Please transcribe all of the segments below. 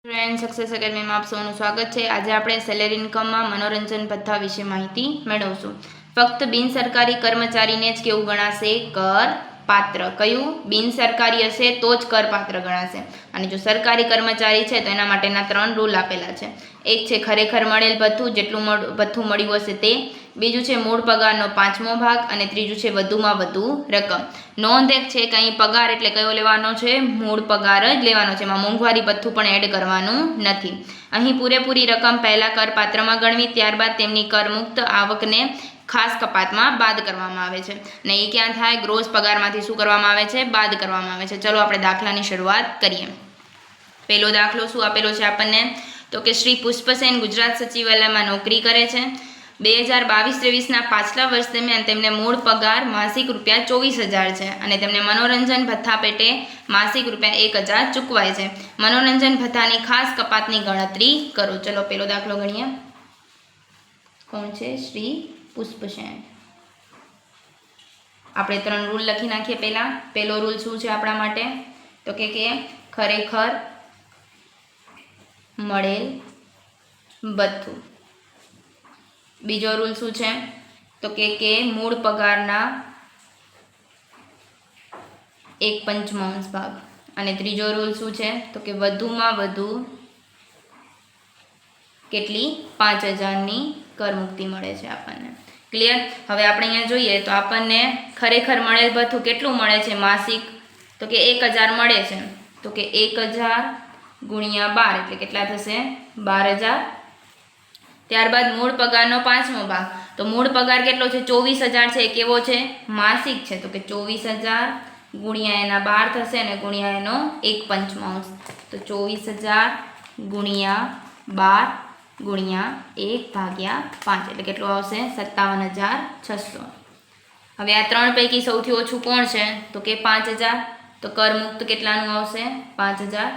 Friend success એકેડમીમાં આપ સૌનું સ્વાગત છે। આજે આપણે સેલેરી ઇન્કમમાં મનોરંજન ભથ્થા વિશે માહિતી મેળવશું। ફક્ત બિનસરકારી કર્મચારીને જ કેવું ગણાશે? કર પાત્ર। કયું? બિનસરકારી હશે તો જ કરપાત્ર ગણાશે। અને જો સરકારી કર્મચારી છે તો એના માટેના 3 રૂલ આપેલા છે। એક છે ખરેખર મળેલ ભથ્થું, જેટલું ભથ્થું મળ્યું હશે તે। બીજું છે મૂળ પગારનો 5મો ભાગ અને ત્રીજું છે વધુમાં વધુ રકમ। નોંધ એક છે કે અહીં પગાર એટલે કયો લેવાનો છે? મૂળ પગાર જ લેવાનો છે। એમાં મોંઘવારી ભથ્થું પણ એડ કરવાનું નથી। અહીં પૂરેપૂરી રકમ પહેલા કરપાત્રમાં ગણવી, ત્યારબાદ તેમની કરમુક્ત આવકને ખાસ કપાતમાં બાદ કરવામાં આવે છે। ને એ ક્યાં થાય? ગ્રોસ પગારમાંથી શું કરવામાં આવે છે? બાદ કરવામાં આવે છે। ચલો આપણે દાખલાની શરૂઆત કરીએ। પહેલો દાખલો શું આપેલો છે આપણને? તો કે શ્રી પુષ્પસેન ગુજરાત સચિવાલયમાં નોકરી કરે છે। 2022-23ના પાછલા વર્ષ દરમિયાન તેમને મૂળ પગાર માસિક ₹24,000 છે અને તેમને મનોરંજન ભથ્થા પેટે માસિક ₹1,000 ચૂકવાય છે। મનોરંજન ભથ્થાની ખાસ કપાતની ગણતરી કરો। ચલો પહેલો દાખલો ગણીએ। કોણ છે? શ્રી પુષ્પસેન। આપણે 3 રૂલ લખી નાખીએ। પહેલો રૂલ શું છે આપણા માટે? તો કે ખરેખર મળેલ ભથ્થું। બીજો રૂલ શું છે? તો કે મૂળ પગારના 1/5 ભાગ। અને ત્રીજો રૂલ શું છે? તો કે વધુમાં વધુ કેટલી? 5,000ની કરમુક્તિ મળે છે આપણને। ક્લિયર? હવે આપણે અહીંયા જોઈએ તો આપણને ખરેખર મળેલ ભથ્થું કેટલું મળે છે માસિક? તો કે 1,000 મળે છે। તો કે 1,000 ગુણ્યા 12 એટલે કેટલા થશે? 12,000। ત્યારબાદ મૂળ પગારનો 5મો ભાગ। તો મૂળ પગાર કેટલો છે? 24,000 છે। એ કેવો છે? માસિક છે। તો કે 24,000 ગુણ્યા એના 12 થશે અને ગુણ્યા એનો 1/5। તો 24,000 ગુણ્યા 12 ગુણ્યા 1/5 એટલે કેટલું આવશે? 57,600। હવે આ 3 પૈકી સૌથી ઓછું કોણ છે? તો કે 5,000। તો કરમુક્ત કેટલાનું આવશે? 5,000।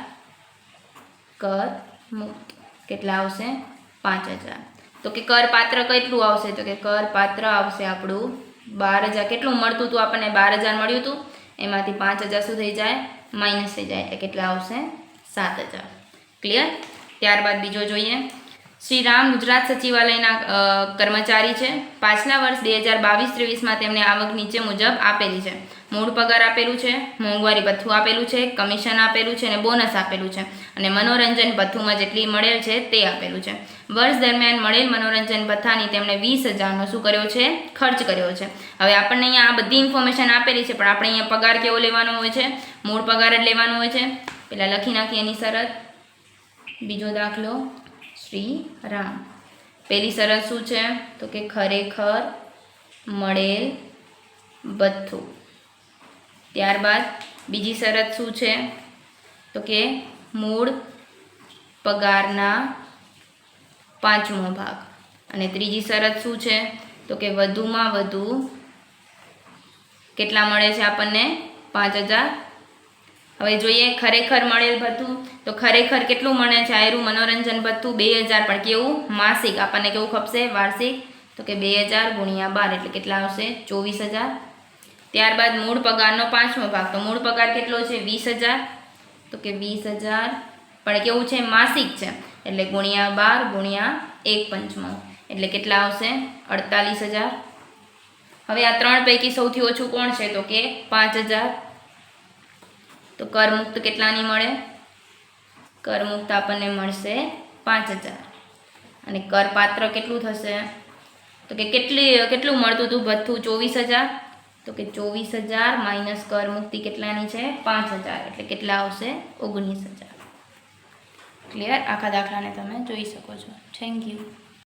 કરમુક્ત કેટલા આવશે? 5,000। તો કે કરપાત્ર કેટલું આવશે? તો કે કરપાત્ર આવશે આપણું 12,000। કેટલું મળતું હતું આપણને? 12,000 મળ્યું હતું। એમાંથી 5,000 શું થઈ જાય? માઇનસ થઈ જાય એટલે કેટલા આવશે? 7,000। ક્લિયર? ત્યારબાદ બીજો જોઈએ। શ્રી રામ ગુજરાત સચિવાલયના કર્મચારી છે। પાછલા વર્ષ 2022-23માં તેમને આવક નીચે મુજબ આપેલી છે। મૂળ પગાર આપેલું છે, મોંઘવારી ભથ્થું આપેલું છે, કમિશન આપેલું છે અને બોનસ આપેલું છે અને મનોરંજન ભથ્થુમાં જેટલી મળેલ છે તે આપેલું છે। વર્ષ દરમિયાન મળેલ મનોરંજન ભથ્થાની તેમણે 20,000નો શું કર્યો છે? ખર્ચ કર્યો છે। હવે આપણને અહીંયા આ બધી ઇન્ફોર્મેશન આપેલી છે, પણ આપણે અહીંયા પગાર કેવો લેવાનો હોય છે? મૂળ પગાર જ લેવાનો હોય છે। પહેલાં લખી નાખીએ એની શરત। બીજો દાખલો શ્રી રામ। પહેલી શરત શું છે? તો કે ખરેખર મળેલ ભથ્થું। ત્યારબાદ બીજી શરત શું છે? તો કે મૂળ પગારના 5મો ભાગ। અને ત્રીજી શરત શું છે? તો કે વધુમાં વધુ કેટલા મળે છે આપણને? 5,000। હવે જોઈએ ખરેખર મળેલ ભથ્થું। તો ખરેખર કેટલું મળે છે? આયરું મનોરંજન ભથ્થું 2,000, પણ કેવું? માસિક। આપણને કેવું ખપશે? વાર્ષિક। તો કે 2,000 ગુણ્યા 12 એટલે કેટલા આવશે? 24,000। ત્યારબાદ મૂળ પગારનો 5મો ભાગ। તો મૂળ પગાર કેટલો છે? 20,000। તો કે 20,000 પણ કેવું છે? માસિક છે એટલે ગુણ્યા 12 ગુણ્યા 1/5 એટલે કેટલા આવશે? 48,000। હવે આ 3 પૈકી સૌથી ઓછું કોણ છે? તો કે 5,000। તો કરમુક્ત કેટલાની મળે? કરમુક્ત આપણને મળશે 5,000। અને કરપાત્ર કેટલું થશે? તો કે કેટલું મળતું હતું ભથ્થું? 24,000। તો કે 24,000 માઇનસ કરમુક્તિ કેટલાની છે? 5,000 એટલે કેટલા આવશે? 19,000। ક્લિયર? આખા દાખલાને તમે જોઈ શકો છો। Thank you.